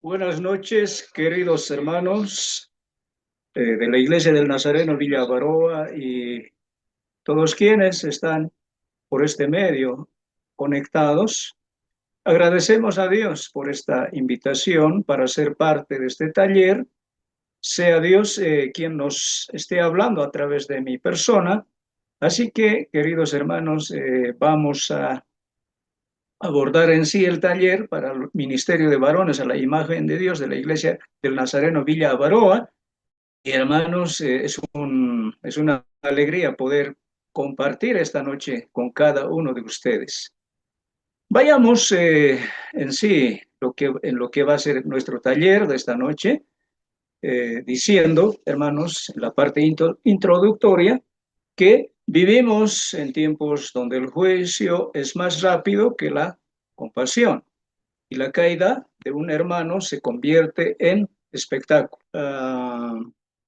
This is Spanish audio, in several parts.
Buenas noches, queridos hermanos de la Iglesia del Nazareno Villa Baroa y todos quienes están por este medio conectados. Agradecemos a Dios por esta invitación para ser parte de este taller. Sea Dios quien nos esté hablando a través de mi persona. Así que, queridos hermanos, vamos a abordar en sí el taller para el Ministerio de Varones a la Imagen de Dios de la Iglesia del Nazareno Villa Baroa. Y hermanos, es una alegría poder compartir esta noche con cada uno de ustedes. Vayamos en sí en lo que va a ser nuestro taller de esta noche, diciendo, hermanos, en la parte introductoria, que vivimos en tiempos donde el juicio es más rápido que la compasión y la caída de un hermano se convierte en espectáculo,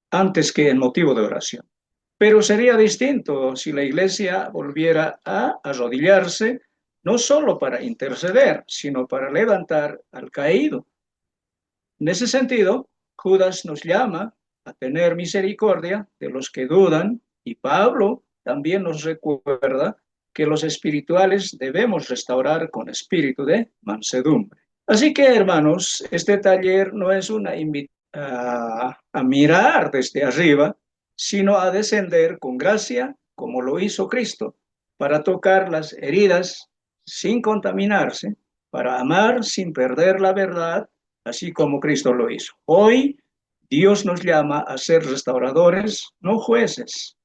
antes que en motivo de oración. Pero sería distinto si la iglesia volviera a arrodillarse, no solo para interceder, sino para levantar al caído. En ese sentido, Judas nos llama a tener misericordia de los que dudan y Pablo también nos recuerda que los espirituales debemos restaurar con espíritu de mansedumbre. Así que, hermanos, este taller no es una invitación a mirar desde arriba, sino a descender con gracia, como lo hizo Cristo, para tocar las heridas sin contaminarse, para amar sin perder la verdad, así como Cristo lo hizo. Hoy Dios nos llama a ser restauradores, no jueces,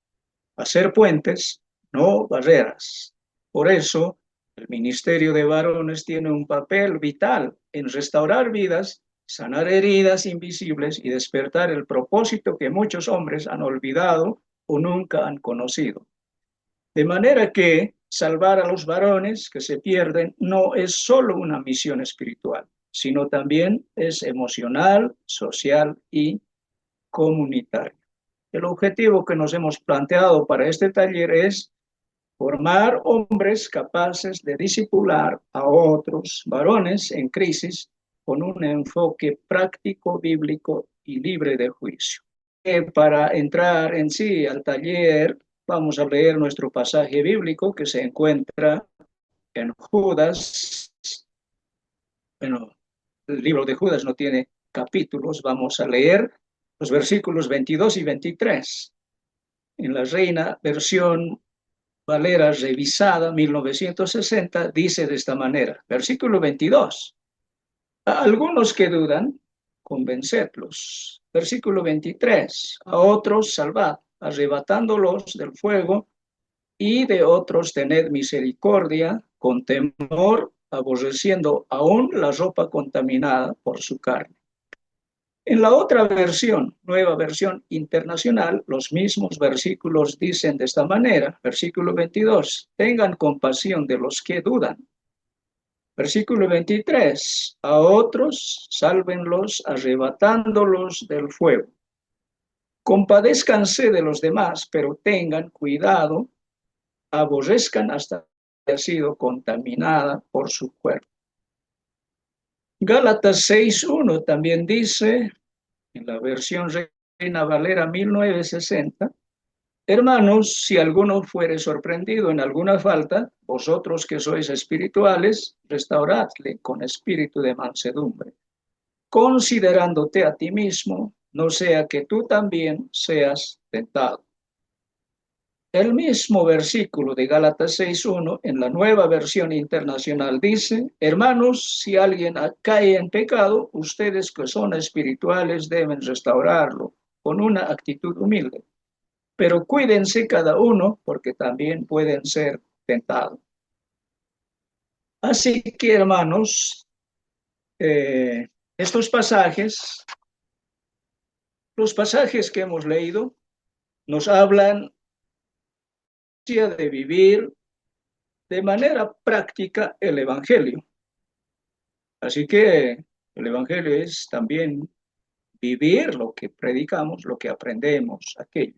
a ser puentes, no barreras. Por eso, el ministerio de varones tiene un papel vital en restaurar vidas, sanar heridas invisibles y despertar el propósito que muchos hombres han olvidado o nunca han conocido. De manera que salvar a los varones que se pierden no es solo una misión espiritual, sino también es emocional, social y comunitaria. El objetivo que nos hemos planteado para este taller es formar hombres capaces de discipular a otros varones en crisis con un enfoque práctico, bíblico y libre de juicio. Para entrar en sí al taller, vamos a leer nuestro pasaje bíblico que se encuentra en Judas. Bueno, el libro de Judas no tiene capítulos, vamos a leer los versículos 22 y 23. En la Reina Versión Valera revisada 1960 dice de esta manera, versículo 22. A algunos que dudan, convencedlos. Versículo 23. A otros salvad, arrebatándolos del fuego, y de otros tened misericordia, con temor, aborreciendo aún la ropa contaminada por su carne. En la otra versión, nueva versión internacional, los mismos versículos dicen de esta manera, versículo 22, tengan compasión de los que dudan. Versículo 23, a otros sálvenlos arrebatándolos del fuego. Compadézcanse de los demás, pero tengan cuidado, aborrezcan hasta que haya sido contaminada por su cuerpo. Gálatas 6:1 también dice, en la versión Reina Valera 1960, hermanos, si alguno fuere sorprendido en alguna falta, vosotros que sois espirituales, restauradle con espíritu de mansedumbre, considerándote a ti mismo, no sea que tú también seas tentado. El mismo versículo de Gálatas 6:1 en la nueva versión internacional dice, hermanos, si alguien cae en pecado, ustedes que son espirituales deben restaurarlo con una actitud humilde. Pero cuídense cada uno porque también pueden ser tentados. Así que, hermanos, estos pasajes, los pasajes que hemos leído, nos hablan de vivir de manera práctica el Evangelio. Así que el Evangelio es también vivir lo que predicamos, lo que aprendemos, aquello.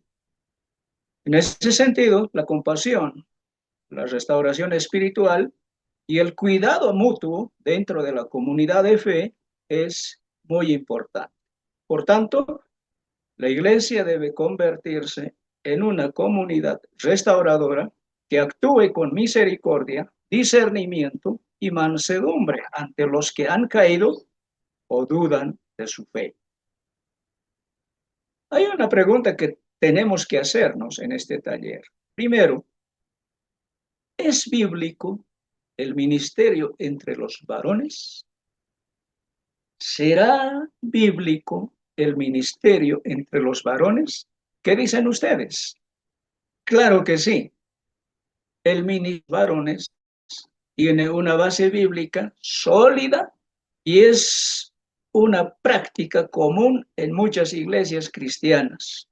En ese sentido, la compasión, la restauración espiritual y el cuidado mutuo dentro de la comunidad de fe es muy importante. Por tanto, la iglesia debe convertirse en una comunidad restauradora que actúe con misericordia, discernimiento y mansedumbre ante los que han caído o dudan de su fe. Hay una pregunta que tenemos que hacernos en este taller. Primero, ¿es bíblico el ministerio entre los varones? ¿Será bíblico el ministerio entre los varones? ¿Qué dicen ustedes? Claro que sí. El ministerio de varones tiene una base bíblica sólida y es una práctica común en muchas iglesias cristianas.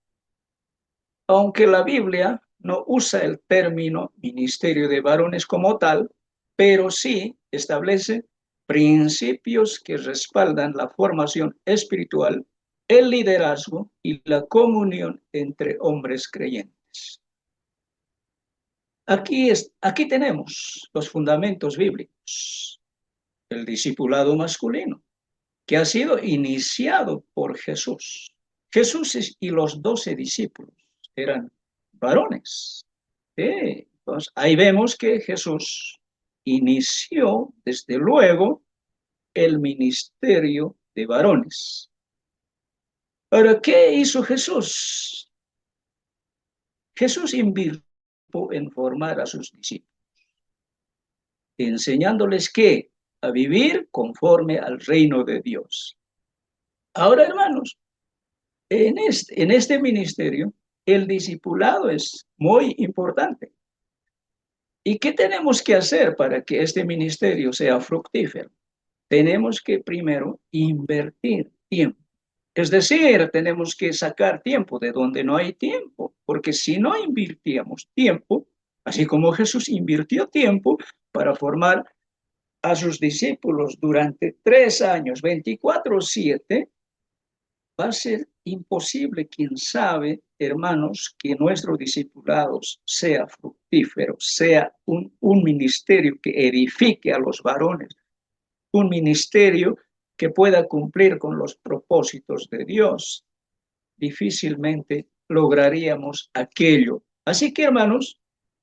Aunque la Biblia no usa el término ministerio de varones como tal, pero sí establece principios que respaldan la formación espiritual, el liderazgo y la comunión entre hombres creyentes. Aquí tenemos los fundamentos bíblicos. El discipulado masculino, que ha sido iniciado por Jesús. Jesús y los 12 discípulos eran varones. Entonces, ahí vemos que Jesús inició, desde luego, el ministerio de varones. Ahora, ¿qué hizo Jesús? Jesús invirtió en formar a sus discípulos, enseñándoles que a vivir conforme al reino de Dios. Ahora, hermanos, en este ministerio, el discipulado es muy importante. ¿Y qué tenemos que hacer para que este ministerio sea fructífero? Tenemos que primero invertir tiempo. Es decir, tenemos que sacar tiempo de donde no hay tiempo, porque si no invirtiéramos tiempo, así como Jesús invirtió tiempo para formar a sus discípulos durante 3 años, 24/7, va a ser imposible, quién sabe, hermanos, que nuestros discipulados sea fructífero, sea un ministerio que edifique a los varones, un ministerio que pueda cumplir con los propósitos de Dios. Difícilmente lograríamos aquello. Así que, hermanos,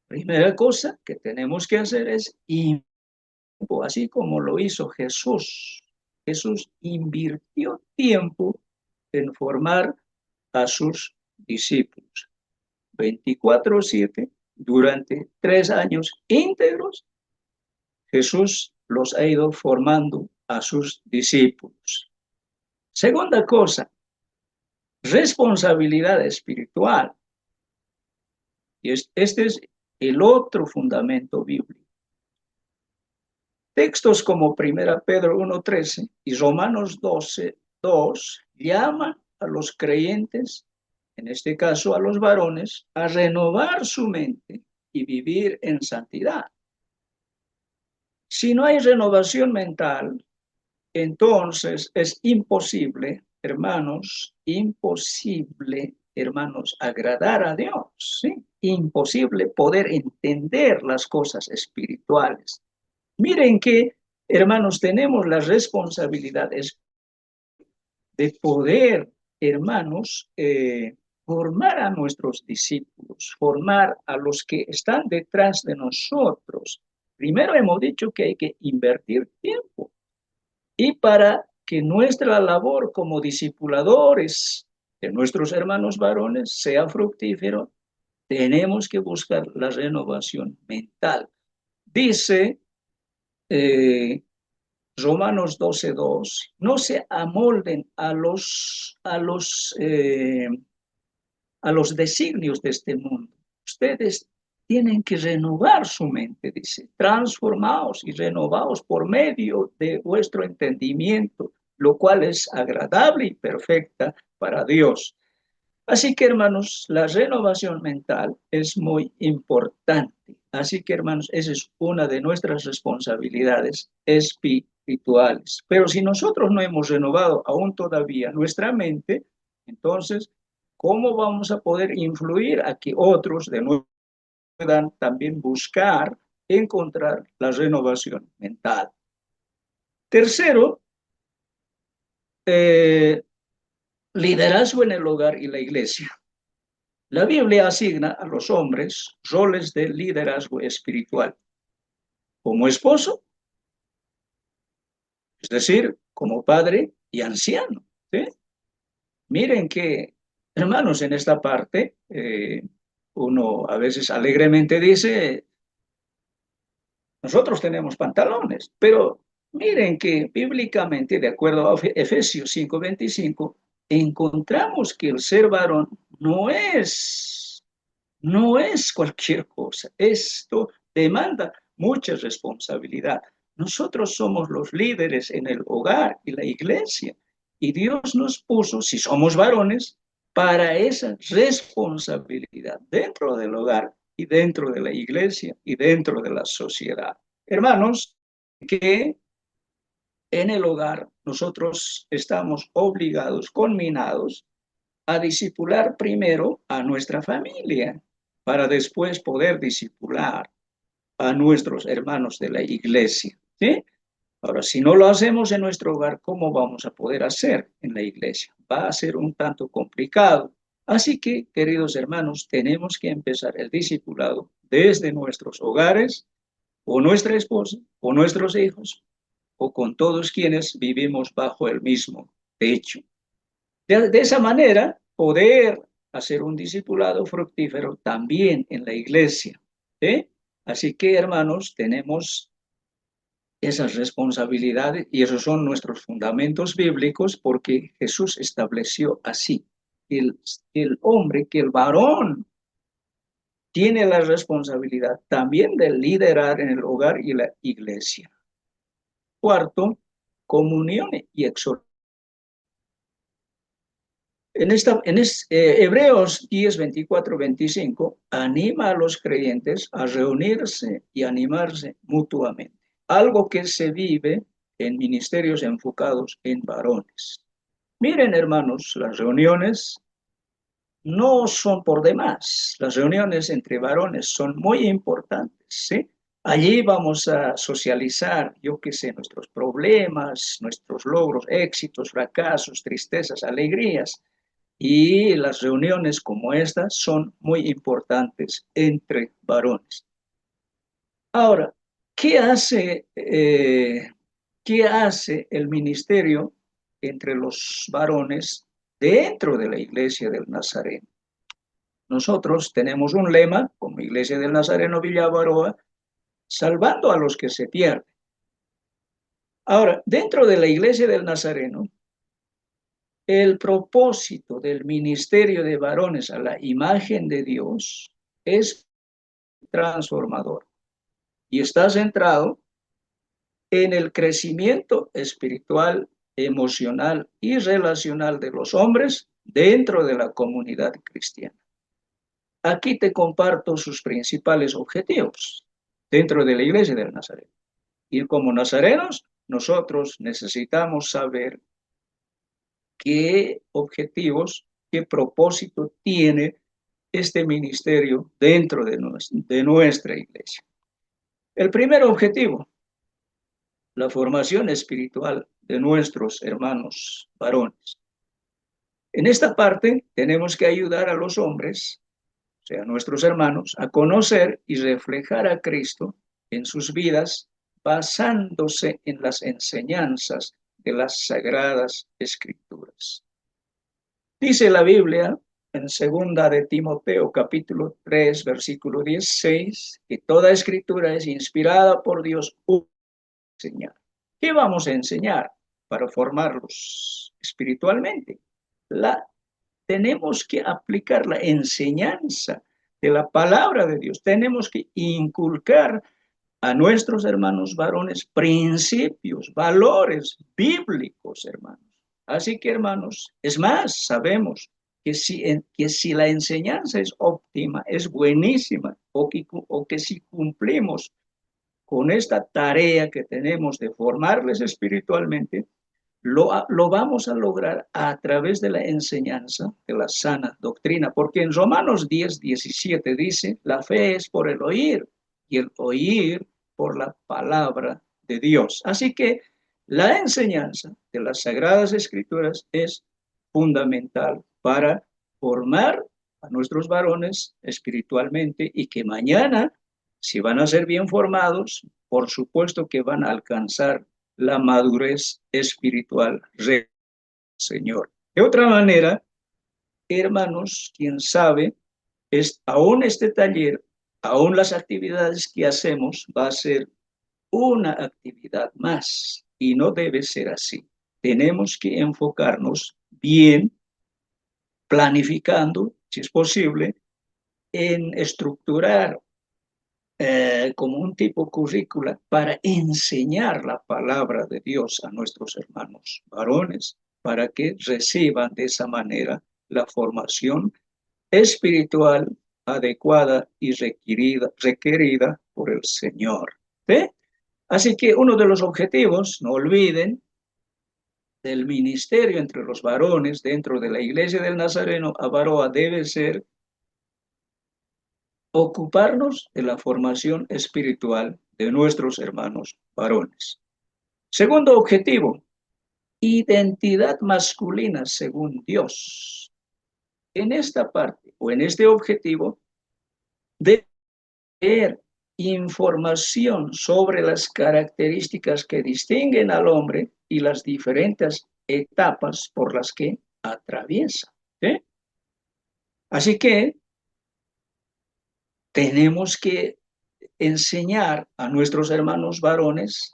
primera cosa que tenemos que hacer es tiempo, así como lo hizo Jesús. Jesús invirtió tiempo en formar a sus discípulos. 24/7, durante 3 años íntegros, Jesús los ha ido formando a sus discípulos. Segunda cosa, responsabilidad espiritual. Y este es el otro fundamento bíblico. Textos como 1 Pedro 1:13 y Romanos 12:2 llaman a los creyentes, en este caso a los varones, a renovar su mente y vivir en santidad. Si no hay renovación mental, entonces es imposible, hermanos, agradar a Dios, ¿sí? Imposible poder entender las cosas espirituales. Miren que, hermanos, tenemos la responsabilidad de poder, hermanos, formar a nuestros discípulos, formar a los que están detrás de nosotros. Primero hemos dicho que hay que invertir tiempo. Y para que nuestra labor como discipuladores de nuestros hermanos varones sea fructífero, tenemos que buscar la renovación mental. Dice Romanos 12:2, no se amolden a los designios de este mundo. Ustedes tienen que renovar su mente, dice, transformaos y renovaos por medio de vuestro entendimiento, lo cual es agradable y perfecta para Dios. Así que, hermanos, la renovación mental es muy importante. Así que, hermanos, esa es una de nuestras responsabilidades espirituales. Pero si nosotros no hemos renovado aún todavía nuestra mente, entonces, ¿cómo vamos a poder influir a que otros de nuevo puedan también buscar, encontrar la renovación mental? Tercero, liderazgo en el hogar y la iglesia. La Biblia asigna a los hombres roles de liderazgo espiritual, como esposo, es decir, como padre y anciano. ¿Sí? Miren que, hermanos, en esta parte, uno a veces alegremente dice, nosotros tenemos pantalones, pero miren que bíblicamente, de acuerdo a Efesios 5:25, encontramos que el ser varón no es cualquier cosa. Esto demanda mucha responsabilidad. Nosotros somos los líderes en el hogar y la iglesia. Y Dios nos puso, si somos varones, para esa responsabilidad dentro del hogar y dentro de la iglesia y dentro de la sociedad. Hermanos, que en el hogar nosotros estamos obligados, conminados a discipular primero a nuestra familia para después poder discipular a nuestros hermanos de la iglesia. ¿Sí? Ahora, si no lo hacemos en nuestro hogar, ¿cómo vamos a poder hacer en la iglesia? Va a ser un tanto complicado. Así que, queridos hermanos, tenemos que empezar el discipulado desde nuestros hogares, o nuestra esposa, o nuestros hijos, o con todos quienes vivimos bajo el mismo techo. De esa manera, poder hacer un discipulado fructífero también en la iglesia. ¿Sí? Así que, hermanos, tenemos esas responsabilidades y esos son nuestros fundamentos bíblicos porque Jesús estableció así. El hombre, que el varón tiene la responsabilidad también de liderar en el hogar y la iglesia. Cuarto, comunión y exhortación. Hebreos 10, 24, 25 anima a los creyentes a reunirse y animarse mutuamente, algo que se vive en ministerios enfocados en varones. Miren, hermanos, las reuniones no son por demás. Las reuniones entre varones son muy importantes, ¿sí? Allí vamos a socializar, yo qué sé, nuestros problemas, nuestros logros, éxitos, fracasos, tristezas, alegrías. Y las reuniones como estas son muy importantes entre varones. Ahora, ¿qué hace el ministerio entre los varones dentro de la Iglesia del Nazareno? Nosotros tenemos un lema como Iglesia del Nazareno Villa Baroa, salvando a los que se pierden. Ahora, dentro de la Iglesia del Nazareno, el propósito del ministerio de varones a la imagen de Dios es transformador y está centrado en el crecimiento espiritual, emocional y relacional de los hombres dentro de la comunidad cristiana. Aquí te comparto sus principales objetivos dentro de la Iglesia del Nazareno. Y como nazarenos, nosotros necesitamos saber qué objetivos, qué propósito tiene este ministerio dentro de nuestra iglesia. El primer objetivo, la formación espiritual de nuestros hermanos varones. En esta parte tenemos que ayudar a los hombres, o sea, nuestros hermanos, a conocer y reflejar a Cristo en sus vidas basándose en las enseñanzas de las sagradas escrituras. Dice la Biblia en segunda de Timoteo capítulo 3 versículo 16 que toda escritura es inspirada por Dios para enseñar. ¿Qué vamos a enseñar para formarlos espiritualmente? Tenemos que aplicar la enseñanza de la palabra de Dios. Tenemos que inculcar a nuestros hermanos varones principios, valores bíblicos, hermanos. Así que, hermanos, es más, sabemos que si la enseñanza es óptima, es buenísima, o que si cumplimos con esta tarea que tenemos de formarles espiritualmente, lo vamos a lograr a través de la enseñanza de la sana doctrina, porque en Romanos 10, 17 dice, la fe es por el oír y el oír por la palabra de Dios. Así que La enseñanza de las Sagradas Escrituras es fundamental para formar a nuestros varones espiritualmente y que mañana, si van a ser bien formados, por supuesto que van a alcanzar la madurez espiritual del Señor. De otra manera, hermanos, quién sabe, aún este taller, aún las actividades que hacemos, va a ser una actividad más y no debe ser así. Tenemos que enfocarnos bien, planificando, si es posible, en estructurar como un tipo currícula para enseñar la palabra de Dios a nuestros hermanos varones, para que reciban de esa manera la formación espiritual adecuada y requerida por el Señor. ¿Sí? Así que uno de los objetivos, no olviden, del ministerio entre los varones dentro de la iglesia del Nazareno a Baroa debe ser ocuparnos de la formación espiritual de nuestros hermanos varones. Segundo objetivo, identidad masculina según Dios. En esta parte o en este objetivo debe haber información sobre las características que distinguen al hombre y las diferentes etapas por las que atraviesa. ¿Sí? Así que tenemos que enseñar a nuestros hermanos varones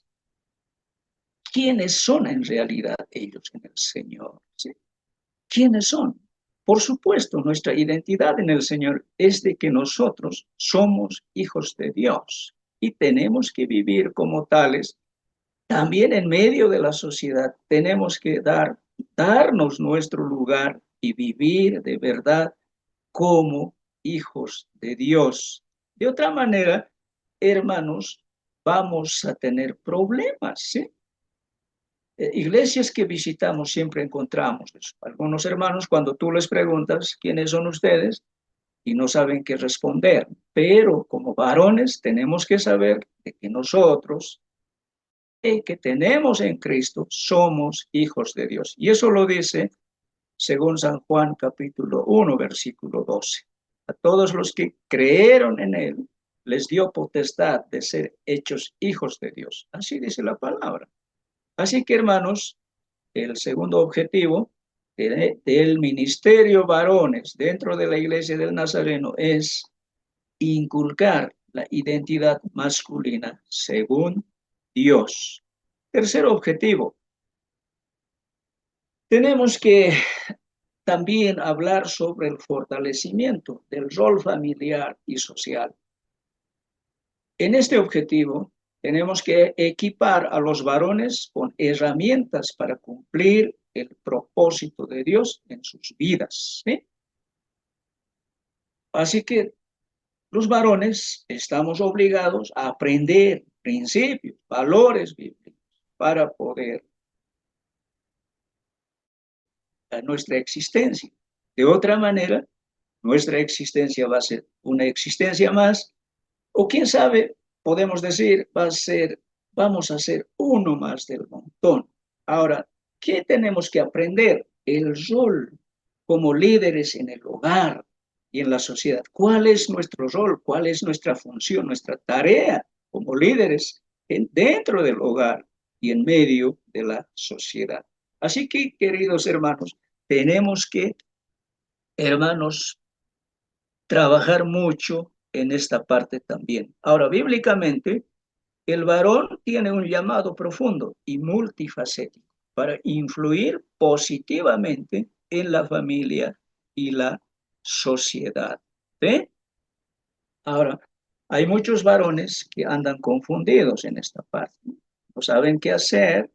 quiénes son en realidad ellos en el Señor. ¿Sí? ¿Quiénes son? Por supuesto, nuestra identidad en el Señor es de que nosotros somos hijos de Dios y tenemos que vivir como tales. También en medio de la sociedad tenemos que darnos nuestro lugar y vivir de verdad como hijos de Dios. De otra manera, hermanos, vamos a tener problemas, ¿sí? Iglesias que visitamos siempre encontramos eso. Algunos hermanos, cuando tú les preguntas quiénes son ustedes y no saben qué responder, pero como varones tenemos que saber de que nosotros que tenemos en Cristo somos hijos de Dios. Y eso lo dice según San Juan capítulo 1, versículo 12. A todos los que creyeron en él, les dio potestad de ser hechos hijos de Dios. Así dice la palabra. Así que, hermanos, el segundo objetivo del ministerio varones dentro de la iglesia del Nazareno es inculcar la identidad masculina según Dios. Tercer objetivo, tenemos que también hablar sobre el fortalecimiento del rol familiar y social. En este objetivo, tenemos que equipar a los varones con herramientas para cumplir el propósito de Dios en sus vidas. ¿Sí? Así que los varones estamos obligados a aprender principios, valores bíblicos para poder a nuestra existencia. De otra manera, nuestra existencia va a ser una existencia más, o quién sabe, podemos decir, vamos a ser uno más del montón. Ahora, ¿qué tenemos que aprender? El rol como líderes en el hogar y en la sociedad. ¿Cuál es nuestro rol? ¿Cuál es nuestra función, nuestra tarea como líderes dentro del hogar y en medio de la sociedad? Así que, queridos hermanos, tenemos que, hermanos, trabajar mucho en esta parte también. Ahora, bíblicamente, el varón tiene un llamado profundo y multifacético para influir positivamente en la familia y la sociedad. ¿Sí? Ahora, hay muchos varones que andan confundidos en esta parte. No saben qué hacer.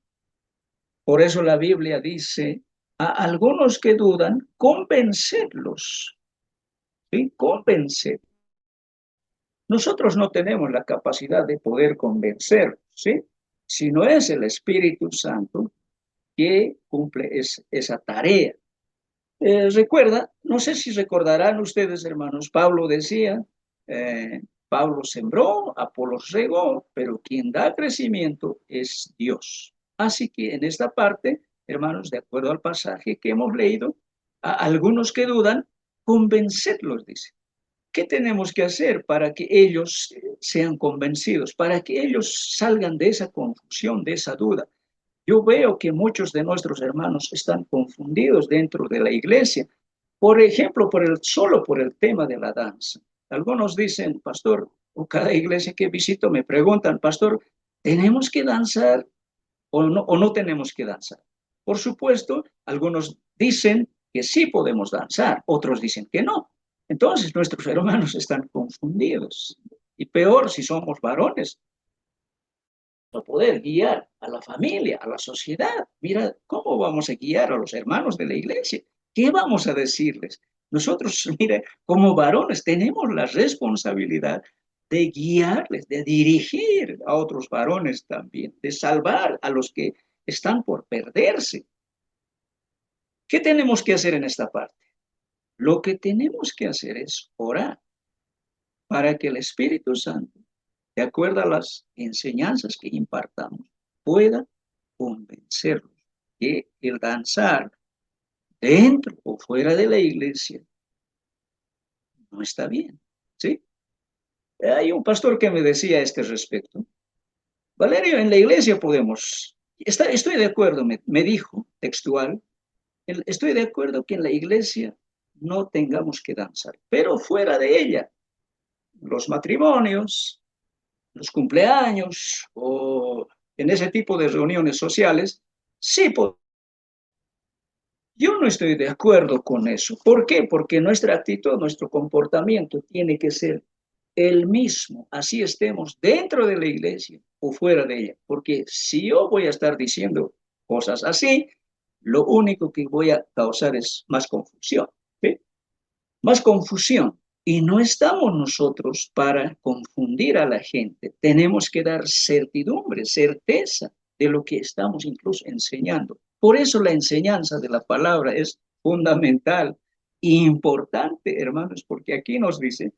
Por eso la Biblia dice, a algunos que dudan, convencerlos. ¿Sí? Convencer. Nosotros no tenemos la capacidad de poder convencer, ¿sí? Si no es el Espíritu Santo que cumple esa tarea. Recuerda, no sé si recordarán ustedes, hermanos, Pablo decía, Pablo sembró, Apolos regó, pero quien da crecimiento es Dios. Así que en esta parte, hermanos, de acuerdo al pasaje que hemos leído, a algunos que dudan, convencerlos, dice. ¿Qué tenemos que hacer para que ellos sean convencidos, para que ellos salgan de esa confusión, de esa duda? Yo veo que muchos de nuestros hermanos están confundidos dentro de la iglesia, por ejemplo, solo por el tema de la danza. Algunos dicen, pastor, o cada iglesia que visito me preguntan, pastor, ¿tenemos que danzar o no tenemos que danzar? Por supuesto, algunos dicen que sí podemos danzar, otros dicen que no. Entonces nuestros hermanos están confundidos. Y peor si somos varones, para poder guiar a la familia, a la sociedad. Mira, ¿cómo vamos a guiar a los hermanos de la iglesia? ¿Qué vamos a decirles? Nosotros, mire, como varones tenemos la responsabilidad de guiarles, de dirigir a otros varones también, de salvar a los que están por perderse. ¿Qué tenemos que hacer en esta parte? Lo que tenemos que hacer es orar para que el Espíritu Santo, de acuerdo a las enseñanzas que impartamos, pueda convencerlos que el danzar dentro o fuera de la iglesia no está bien, ¿sí? Hay un pastor que me decía a este respecto, Valerio, en la iglesia podemos, estoy de acuerdo, me dijo textual, estoy de acuerdo que en la iglesia no tengamos que danzar, pero fuera de ella, los matrimonios, los cumpleaños o en ese tipo de reuniones sociales, sí. Yo no estoy de acuerdo con eso. ¿Por qué? Porque nuestra actitud, nuestro comportamiento tiene que ser el mismo, así estemos dentro de la iglesia o fuera de ella. Porque si yo voy a estar diciendo cosas así, lo único que voy a causar es más confusión, ¿sí? Más confusión. Y no estamos nosotros para confundir a la gente. Tenemos que dar certidumbre, certeza de lo que estamos incluso enseñando. Por eso la enseñanza de la palabra es fundamental e importante, hermanos, porque aquí nos dice,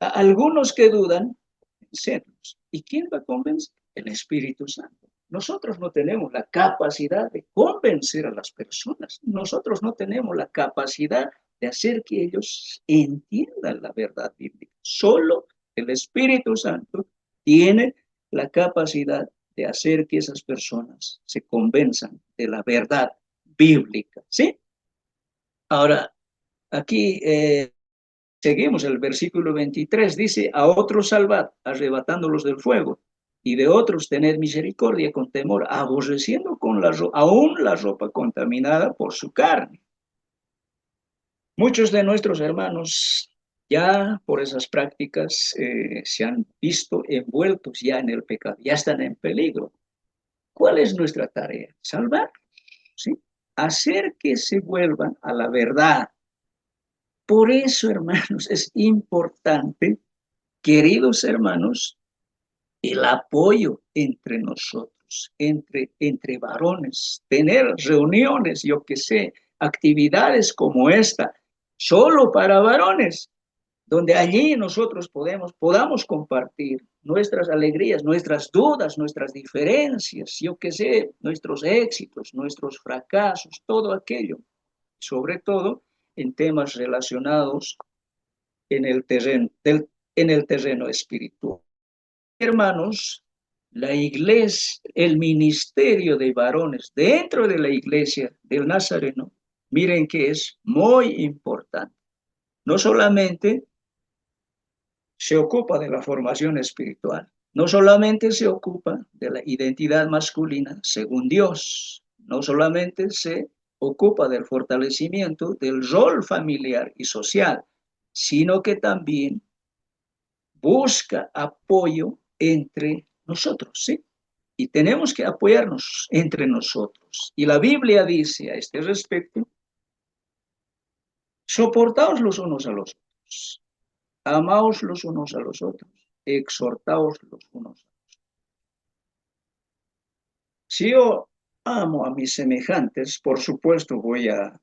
a algunos que dudan, vencerlos. ¿Y quién va a convencer? El Espíritu Santo. Nosotros no tenemos la capacidad de convencer a las personas. Nosotros no tenemos la capacidad de hacer que ellos entiendan la verdad bíblica. Solo el Espíritu Santo tiene la capacidad de hacer que esas personas se convenzan de la verdad bíblica. ¿Sí? Ahora, aquí seguimos el versículo 23, dice, a otros salvad, arrebatándolos del fuego, y de otros tened misericordia con temor, aborreciendo con aún la ropa contaminada por su carne. Muchos de nuestros hermanos ya por esas prácticas se han visto envueltos ya en el pecado, ya están en peligro. ¿Cuál es nuestra tarea? Salvar, ¿sí? Hacer que se vuelvan a la verdad. Por eso, hermanos, es importante, queridos hermanos, el apoyo entre nosotros, entre varones, tener reuniones, yo que sé, actividades como esta, solo para varones, donde allí nosotros podamos compartir nuestras alegrías, nuestras dudas, nuestras diferencias, yo que sé, nuestros éxitos, nuestros fracasos, todo aquello, sobre todo en temas relacionados en el terreno espiritual. Hermanos, la iglesia, el ministerio de varones dentro de la iglesia del Nazareno, miren que es muy importante. No solamente se ocupa de la formación espiritual, no solamente se ocupa de la identidad masculina según Dios, no solamente se ocupa del fortalecimiento del rol familiar y social, sino que también busca apoyo entre nosotros, ¿sí? Y tenemos que apoyarnos entre nosotros. Y la Biblia dice a este respecto, soportaos los unos a los otros, amaos los unos a los otros, exhortaos los unos a los otros. Si yo amo a mis semejantes, por supuesto voy a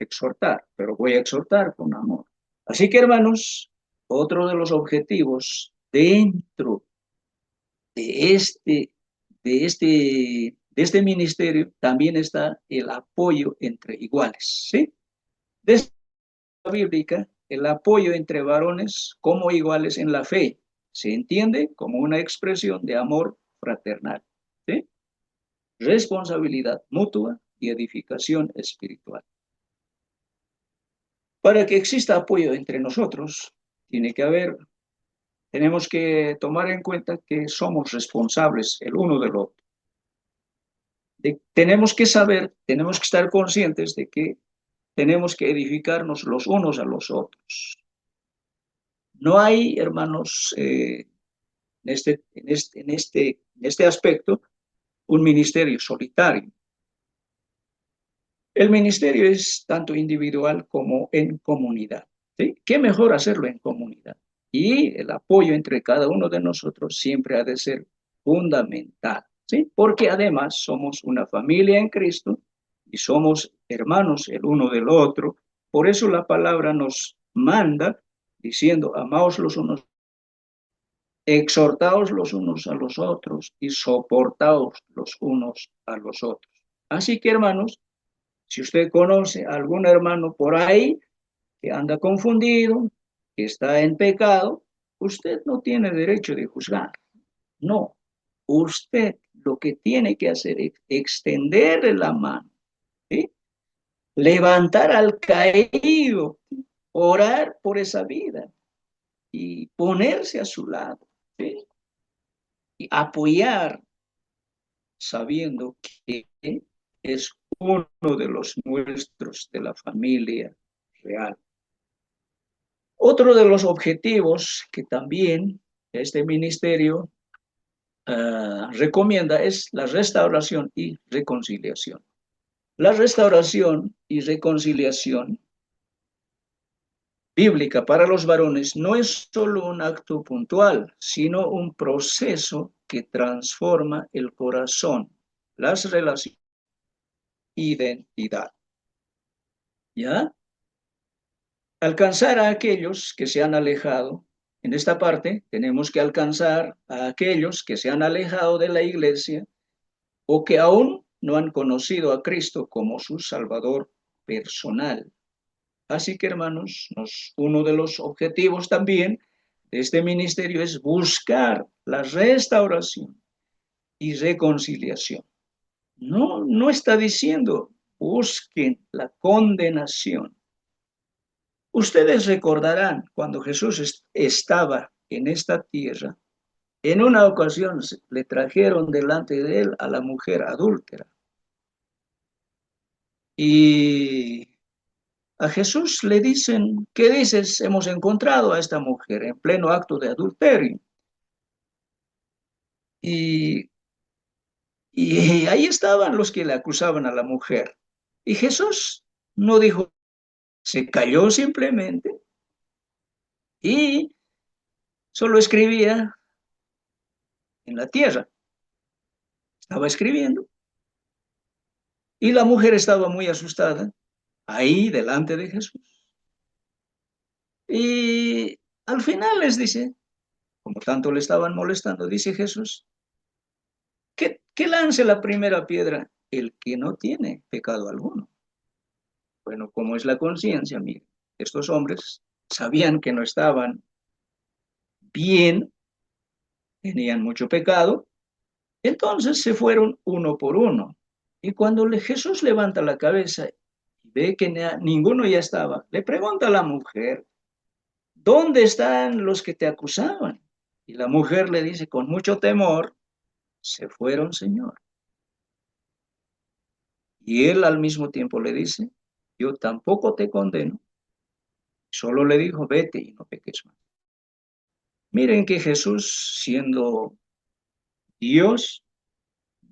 exhortar, pero voy a exhortar con amor. Así que, hermanos, otro de los objetivos dentro de este, de de este ministerio también está el apoyo entre iguales, ¿sí? Desde la bíblica, el apoyo entre varones como iguales en la fe se entiende como una expresión de amor fraternal, ¿sí? Responsabilidad mutua y edificación espiritual. Para que exista apoyo entre nosotros, tenemos que tomar en cuenta que somos responsables el uno del otro. Tenemos que saber, tenemos que estar conscientes de que tenemos que edificarnos los unos a los otros. No hay, hermanos, en este aspecto, un ministerio solitario. El ministerio es tanto individual como en comunidad, ¿sí? ¿Qué mejor hacerlo en comunidad? Y el apoyo entre cada uno de nosotros siempre ha de ser fundamental, ¿sí? Porque además somos una familia en Cristo y somos hermanos el uno del otro. Por eso la palabra nos manda diciendo, amaos los unos, exhortaos los unos a los otros y soportaos los unos a los otros. Así que, hermanos, si usted conoce a algún hermano por ahí que anda confundido, que está en pecado, usted no tiene derecho de juzgar. No, usted lo que tiene que hacer es extenderle la mano, ¿sí? Levantar al caído, orar por esa vida y ponerse a su lado, ¿sí? Y apoyar sabiendo que es uno de los nuestros de la familia real. Otro de los objetivos que también este ministerio recomienda es la restauración y reconciliación. La restauración y reconciliación bíblica para los varones no es solo un acto puntual, sino un proceso que transforma el corazón, las relaciones, identidad. ¿Ya? Alcanzar a aquellos que se han alejado. En esta parte tenemos que alcanzar a aquellos que se han alejado de la iglesia o que aún no han conocido a Cristo como su Salvador personal. Así que, hermanos, uno de los objetivos también de este ministerio es buscar la restauración y reconciliación. No está diciendo busquen la condenación. Ustedes recordarán cuando Jesús estaba en esta tierra, en una ocasión le trajeron delante de él a la mujer adúltera. Y a Jesús le dicen, ¿qué dices? Hemos encontrado a esta mujer en pleno acto de adulterio. Y, y ahí estaban los que le acusaban a la mujer. Y Jesús no dijo, se calló simplemente y solo escribía en la tierra. Estaba escribiendo. Y la mujer estaba muy asustada, ahí delante de Jesús. Y al final les dice, como tanto le estaban molestando, dice Jesús, que lance la primera piedra el que no tiene pecado alguno. Bueno, como es la conciencia, miren, estos hombres sabían que no estaban bien, tenían mucho pecado, entonces se fueron uno por uno. Y cuando Jesús levanta la cabeza y ve que ninguno ya estaba, le pregunta a la mujer, ¿dónde están los que te acusaban? Y la mujer le dice con mucho temor, se fueron, Señor. Y él al mismo tiempo le dice, yo tampoco te condeno. Solo le dijo, vete y no peques más. Miren que Jesús, siendo Dios,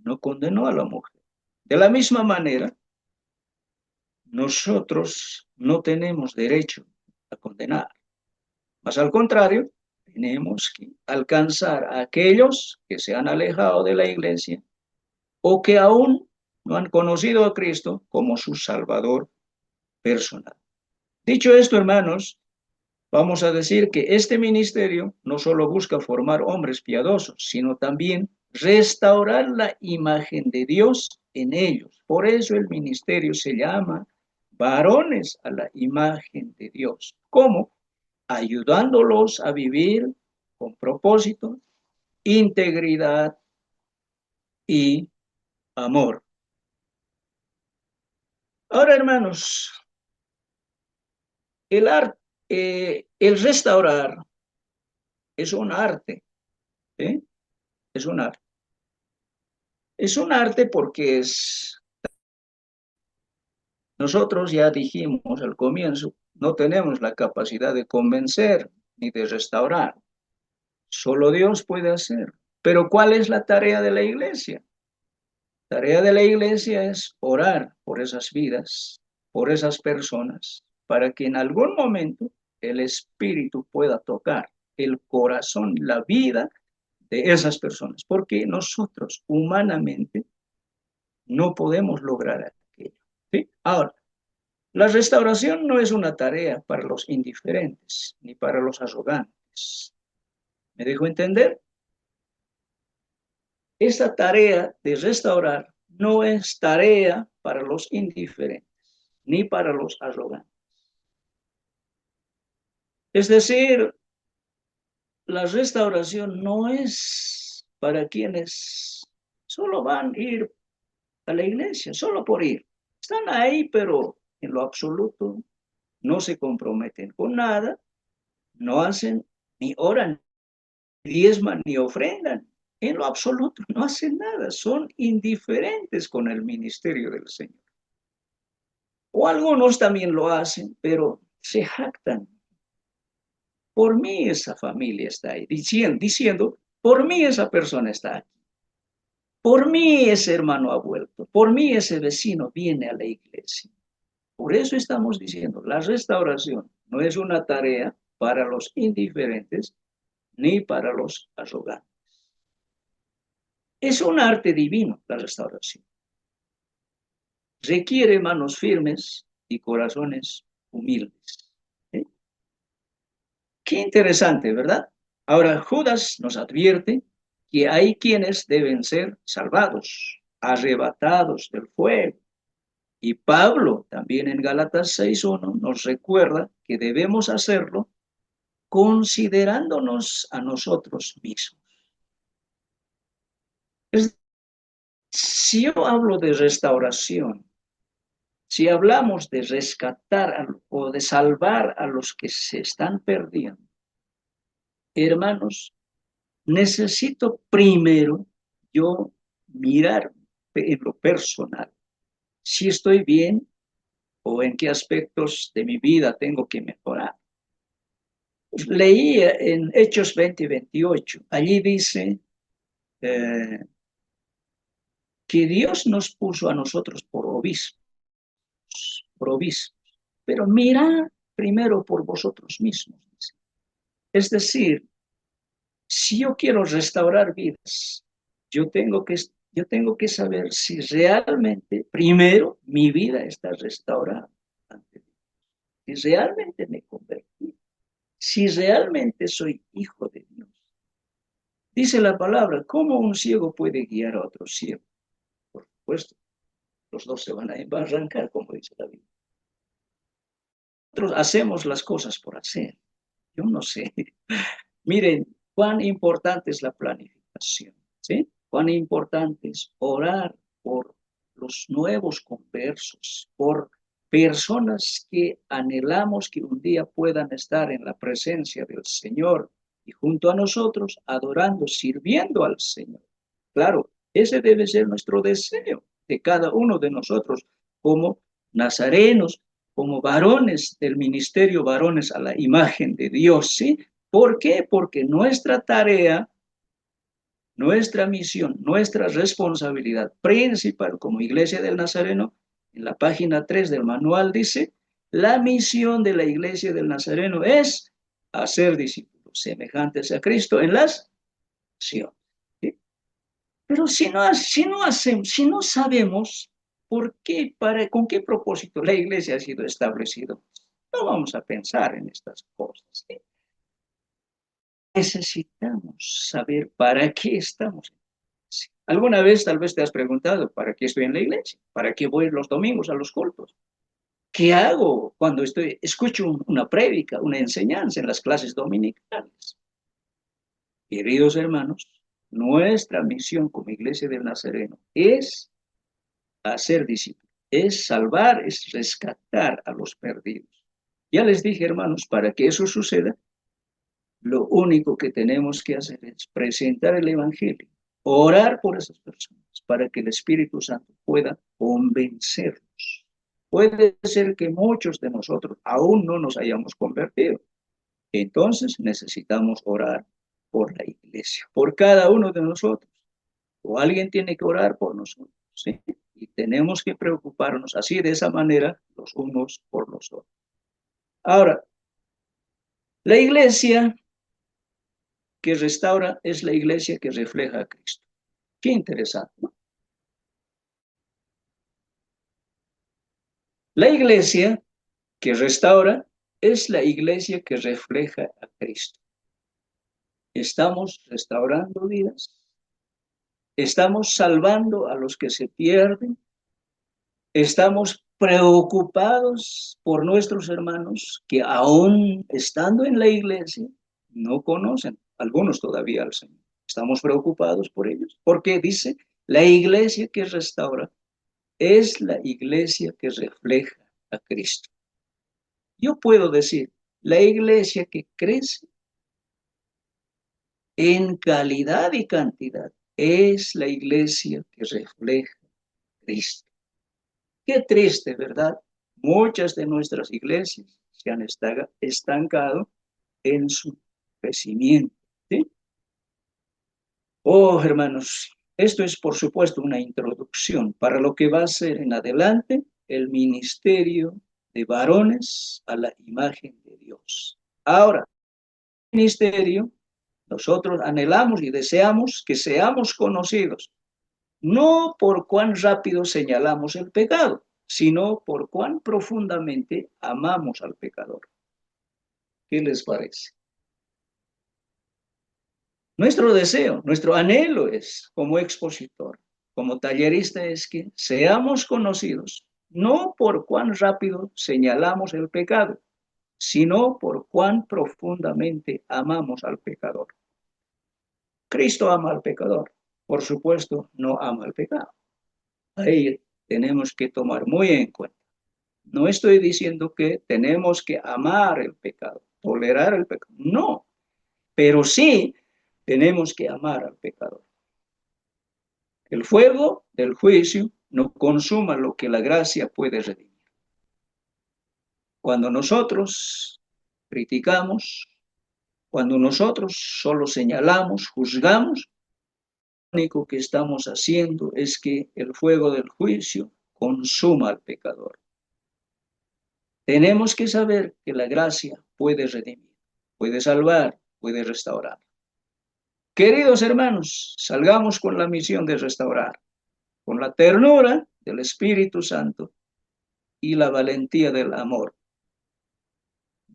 no condenó a la mujer. De la misma manera, nosotros no tenemos derecho a condenar. Más al contrario, tenemos que alcanzar a aquellos que se han alejado de la iglesia o que aún no han conocido a Cristo como su Salvador personal. Dicho esto, hermanos, vamos a decir que este ministerio no solo busca formar hombres piadosos, sino también restaurar la imagen de Dios en ellos. Por eso el ministerio se llama varones a la imagen de Dios. ¿Cómo? Ayudándolos a vivir con propósito, integridad y amor. Ahora, hermanos, el restaurar es un arte, ¿eh? Es un arte. Es un arte porque nosotros ya dijimos al comienzo, no tenemos la capacidad de convencer ni de restaurar. Solo Dios puede hacer. Pero ¿cuál es la tarea de la iglesia? La tarea de la iglesia es orar por esas vidas, por esas personas, para que en algún momento el Espíritu pueda tocar el corazón, la vida de esas personas, porque nosotros humanamente no podemos lograr aquello. ¿Sí? Ahora, la restauración no es una tarea para los indiferentes ni para los arrogantes. ¿Me dejo entender? Esta tarea de restaurar no es tarea para los indiferentes ni para los arrogantes. Es decir, la restauración no es para quienes solo van a ir a la iglesia, solo por ir. Están ahí, pero en lo absoluto no se comprometen con nada, no hacen ni oran, ni diezman, ni ofrendan. En lo absoluto no hacen nada, son indiferentes con el ministerio del Señor. O algunos también lo hacen, pero se jactan. Por mí esa familia está ahí, diciendo, por mí esa persona está aquí. Por mí ese hermano ha vuelto, por mí ese vecino viene a la iglesia. Por eso estamos diciendo, la restauración no es una tarea para los indiferentes ni para los arrogantes. Es un arte divino la restauración. Requiere manos firmes y corazones humildes. ¿Eh? Qué interesante, ¿verdad? Ahora Judas nos advierte que hay quienes deben ser salvados, arrebatados del fuego. Y Pablo, también en Gálatas 6:1, nos recuerda que debemos hacerlo considerándonos a nosotros mismos. Si yo hablo de restauración, si hablamos de rescatar o de salvar a los que se están perdiendo, hermanos, necesito primero yo mirar en lo personal si estoy bien o en qué aspectos de mi vida tengo que mejorar. Leí en Hechos 20:28, allí dice que Dios nos puso a nosotros por obispos, pero mirad primero por vosotros mismos. Es decir, si yo quiero restaurar vidas, yo tengo que saber si realmente, primero, mi vida está restaurada ante Dios, si realmente me convertí, si realmente soy hijo de Dios. Dice la palabra, ¿cómo un ciego puede guiar a otro ciego? Por supuesto, los dos se van a arrancar, como dice la Biblia. Nosotros hacemos las cosas por hacer. Yo no sé. Miren, cuán importante es la planificación, ¿sí? Cuán importante es orar por los nuevos conversos, por personas que anhelamos que un día puedan estar en la presencia del Señor y junto a nosotros adorando, sirviendo al Señor. Claro, ese debe ser nuestro deseo de cada uno de nosotros como nazarenos, como varones del ministerio, varones a la imagen de Dios, ¿sí? ¿Por qué? Porque nuestra tarea, nuestra misión, nuestra responsabilidad principal como Iglesia del Nazareno, en la página 3 del manual dice, la misión de la Iglesia del Nazareno es hacer discípulos semejantes a Cristo en las naciones. ¿Sí? Pero si no sabemos por qué, con qué propósito la Iglesia ha sido establecida, no vamos a pensar en estas cosas. ¿Sí? Necesitamos saber para qué estamos. iglesia. ¿Alguna vez tal vez te has preguntado, ¿para qué estoy en la iglesia? ¿Para qué voy los domingos a los cultos? ¿Qué hago cuando escucho una prédica, una enseñanza en las clases dominicales? Queridos hermanos, nuestra misión como Iglesia del Nazareno es hacer discípulos, es salvar, es rescatar a los perdidos. Ya les dije, hermanos, para que eso suceda, lo único que tenemos que hacer es presentar el Evangelio, orar por esas personas, para que el Espíritu Santo pueda convencerlos. Puede ser que muchos de nosotros aún no nos hayamos convertido. Entonces necesitamos orar por la iglesia, por cada uno de nosotros. O alguien tiene que orar por nosotros, ¿sí? Y tenemos que preocuparnos así, de esa manera, los unos por los otros. Ahora, la iglesia que restaura es la iglesia que refleja a Cristo. Qué interesante, ¿no? La iglesia que restaura es la iglesia que refleja a Cristo. Estamos restaurando vidas, estamos salvando a los que se pierden, estamos preocupados por nuestros hermanos que aún estando en la iglesia no conocen, algunos todavía al Señor. Estamos preocupados por ellos, porque dice, la iglesia que restaura es la iglesia que refleja a Cristo. Yo puedo decir, la iglesia que crece en calidad y cantidad es la iglesia que refleja a Cristo. Qué triste, ¿verdad? Muchas de nuestras iglesias se han estancado en su crecimiento, ¿sí? Oh, hermanos, esto es por supuesto una introducción para lo que va a ser en adelante el ministerio de varones a la imagen de Dios. Ahora, el ministerio, nosotros anhelamos y deseamos que seamos conocidos, no por cuán rápido señalamos el pecado, sino por cuán profundamente amamos al pecador. ¿Qué les parece? Nuestro deseo, nuestro anhelo es, como expositor, como tallerista, es que seamos conocidos, no por cuán rápido señalamos el pecado, sino por cuán profundamente amamos al pecador. Cristo ama al pecador, por supuesto, no ama al pecado. Ahí tenemos que tomar muy en cuenta. No estoy diciendo que tenemos que amar el pecado, tolerar el pecado, no, pero sí tenemos que amar al pecador. El fuego del juicio no consuma lo que la gracia puede redimir. Cuando nosotros criticamos, cuando nosotros solo señalamos, juzgamos, lo único que estamos haciendo es que el fuego del juicio consuma al pecador. Tenemos que saber que la gracia puede redimir, puede salvar, puede restaurar. Queridos hermanos, salgamos con la misión de restaurar, con la ternura del Espíritu Santo y la valentía del amor.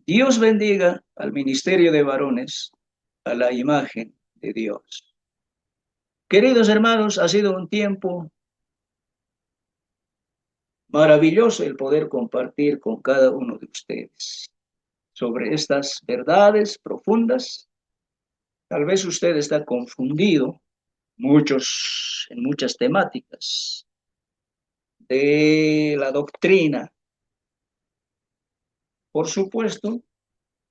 Dios bendiga al ministerio de varones a la imagen de Dios. Queridos hermanos, ha sido un tiempo maravilloso el poder compartir con cada uno de ustedes sobre estas verdades profundas. Tal vez usted está confundido en muchas temáticas de la doctrina. Por supuesto,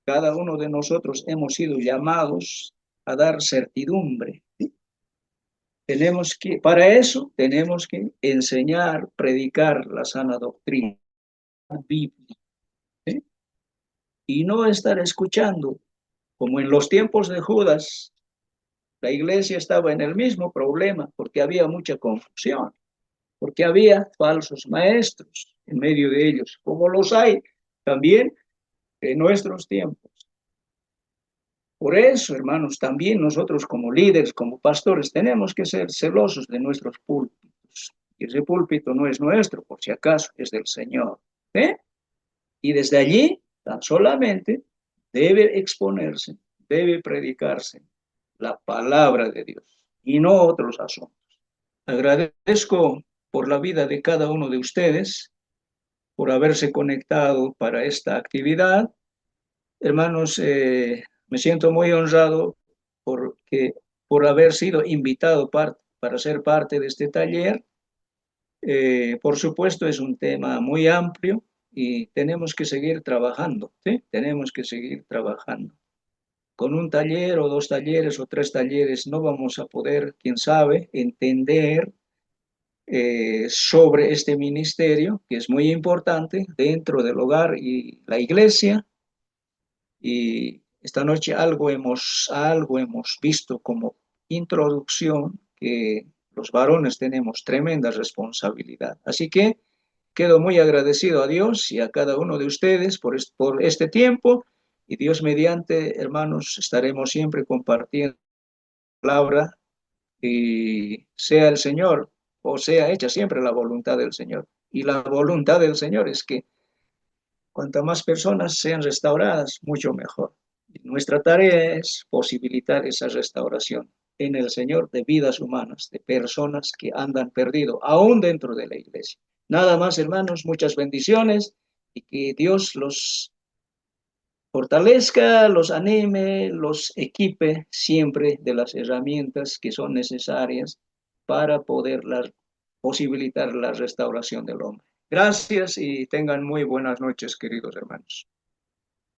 cada uno de nosotros hemos sido llamados a dar certidumbre. ¿Sí? Para eso tenemos que enseñar, predicar la sana doctrina bíblica, ¿sí? Y no estar escuchando, como en los tiempos de Judas, la iglesia estaba en el mismo problema porque había mucha confusión, porque había falsos maestros en medio de ellos, como los hay también en nuestros tiempos. Por eso, hermanos, también nosotros como líderes, como pastores, tenemos que ser celosos de nuestros púlpitos. Y ese púlpito no es nuestro, por si acaso, es del Señor. ¿Eh? Y desde allí, tan solamente, debe exponerse, debe predicarse la palabra de Dios. y no otros asuntos. Agradezco por la vida de cada uno de ustedes, por haberse conectado para esta actividad. Hermanos, me siento muy honrado por haber sido invitado para ser parte de este taller. Por supuesto, es un tema muy amplio y tenemos que seguir trabajando, ¿sí? Tenemos que seguir trabajando. Con un taller o dos talleres o tres talleres no vamos a poder, quién sabe, entender sobre este ministerio, que es muy importante dentro del hogar y la iglesia. Y esta noche algo hemos visto como introducción, que los varones tenemos tremenda responsabilidad. Así que quedo muy agradecido a Dios y a cada uno de ustedes por este tiempo. Y Dios mediante, hermanos, estaremos siempre compartiendo la palabra y sea el Señor o sea hecha siempre la voluntad del Señor. Y la voluntad del Señor es que cuanto más personas sean restauradas, mucho mejor. Y nuestra tarea es posibilitar esa restauración en el Señor de vidas humanas, de personas que andan perdido, aún dentro de la iglesia. Nada más, hermanos, muchas bendiciones y que Dios los fortalezca, los anime, los equipe siempre de las herramientas que son necesarias para poder posibilitar la restauración del hombre. Gracias y tengan muy buenas noches, queridos hermanos.